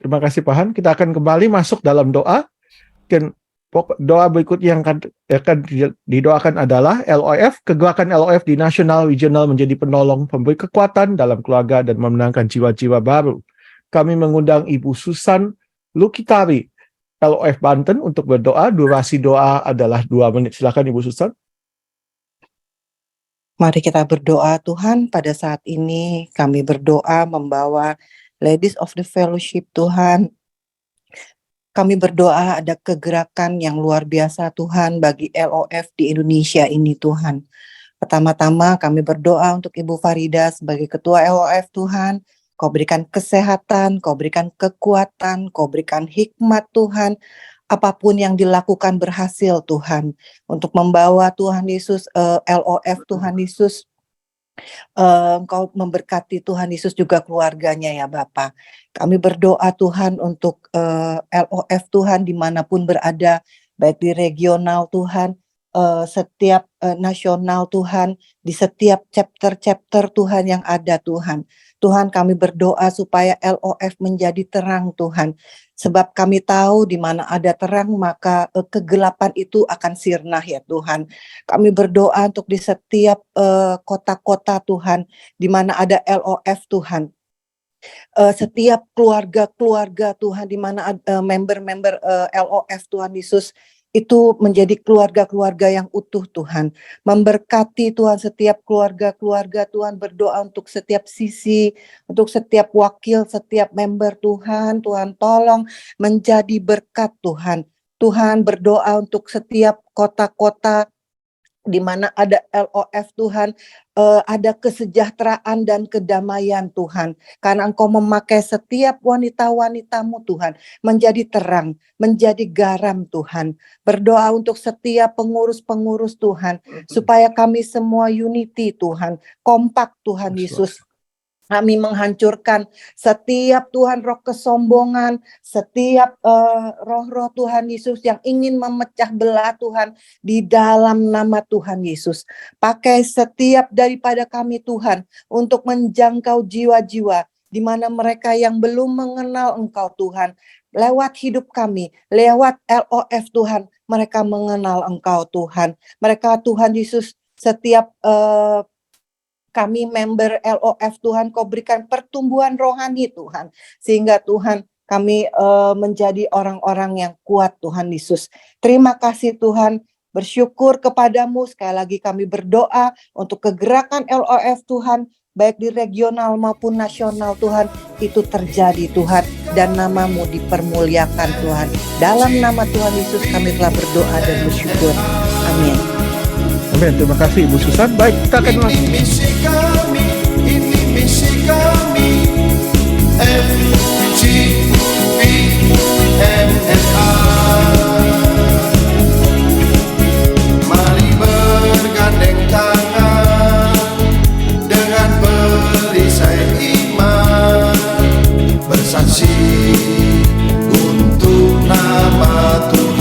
Terima kasih Pak Han. Kita akan kembali masuk dalam doa. Doa berikutnya yang akan didoakan adalah LOF, kegerakan LOF di nasional regional menjadi penolong pemberi kekuatan dalam keluarga dan memenangkan jiwa-jiwa baru. Kami mengundang Ibu Susan Lukitari, LOF Banten untuk berdoa. Durasi doa adalah 2 menit. Silakan Ibu Susan. Mari kita berdoa. Tuhan, pada saat ini kami berdoa membawa Ladies of the Fellowship. Tuhan, kami berdoa ada kegerakan yang luar biasa Tuhan bagi LOF di Indonesia ini Tuhan. Pertama-tama kami berdoa untuk Ibu Farida sebagai Ketua LOF Tuhan. Kau berikan kesehatan, Kau berikan kekuatan, Kau berikan hikmat Tuhan. Apapun yang dilakukan berhasil Tuhan. Untuk membawa Tuhan Yesus, LOF Tuhan Yesus. Engkau memberkati Tuhan Yesus juga keluarganya ya Bapa. Kami berdoa Tuhan untuk LOF Tuhan dimanapun berada, baik di regional Tuhan, setiap nasional Tuhan, di setiap chapter-chapter Tuhan yang ada Tuhan. Tuhan kami berdoa supaya LOF menjadi terang Tuhan. Sebab kami tahu di mana ada terang maka kegelapan itu akan sirna ya Tuhan. Kami berdoa untuk di setiap kota-kota Tuhan di mana ada LOF Tuhan. Setiap keluarga-keluarga Tuhan di mana member-member LOF Tuhan Yesus itu menjadi keluarga-keluarga yang utuh Tuhan. Memberkati Tuhan setiap keluarga-keluarga Tuhan, berdoa untuk setiap sisi, untuk setiap wakil, setiap member Tuhan. Tuhan tolong menjadi berkat Tuhan. Tuhan berdoa untuk setiap kota-kota di mana ada LOF Tuhan, ada kesejahteraan dan kedamaian Tuhan. Karena Engkau memakai setiap wanita-wanitamu Tuhan menjadi terang, menjadi garam Tuhan. Berdoa untuk setiap pengurus-pengurus Tuhan, supaya kami semua unity Tuhan, kompak Tuhan Yesus. Kami menghancurkan setiap Tuhan roh kesombongan, setiap roh-roh Tuhan Yesus yang ingin memecah belah Tuhan di dalam nama Tuhan Yesus. Pakai setiap daripada kami Tuhan untuk menjangkau jiwa-jiwa di mana mereka yang belum mengenal Engkau Tuhan. Lewat hidup kami, lewat LOF Tuhan, mereka mengenal Engkau Tuhan. Mereka Tuhan Yesus setiap kami member LOF Tuhan, Kau berikan pertumbuhan rohani Tuhan. Sehingga Tuhan kami menjadi orang-orang yang kuat Tuhan Yesus. Terima kasih Tuhan, bersyukur kepadamu. Sekali lagi kami berdoa untuk kegerakan LOF Tuhan, baik di regional maupun nasional Tuhan, itu terjadi Tuhan. Dan namamu dipermuliakan Tuhan. Dalam nama Tuhan Yesus kami telah berdoa dan bersyukur. Amin. Amin. Terima kasih Ibu Susan. Baik, kita akan langsung. Ini misi kami, FGPMNA. Mari bergandeng tangan dengan perisai iman, bersaksi untuk nama Tuhan.